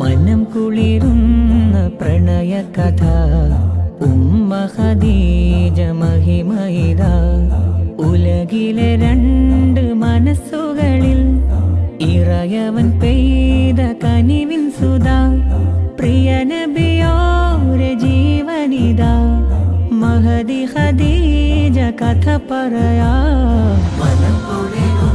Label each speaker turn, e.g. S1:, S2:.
S1: മനം കുളിരുന്ന പ്രണയകഥ ഉമ്മ ഖദീജ മഹിമൈദ. ഉലകിലെ രണ്ട് മനസ്സുകളിൽ ഇറയവൻ പെയ്ത കനിവിൻ സുധാ. പ്രിയ നബിയോരെ ജീവനിതാ, മഹദി ഖദീജ കഥ പറയാ. മനം കുളിരുന്ന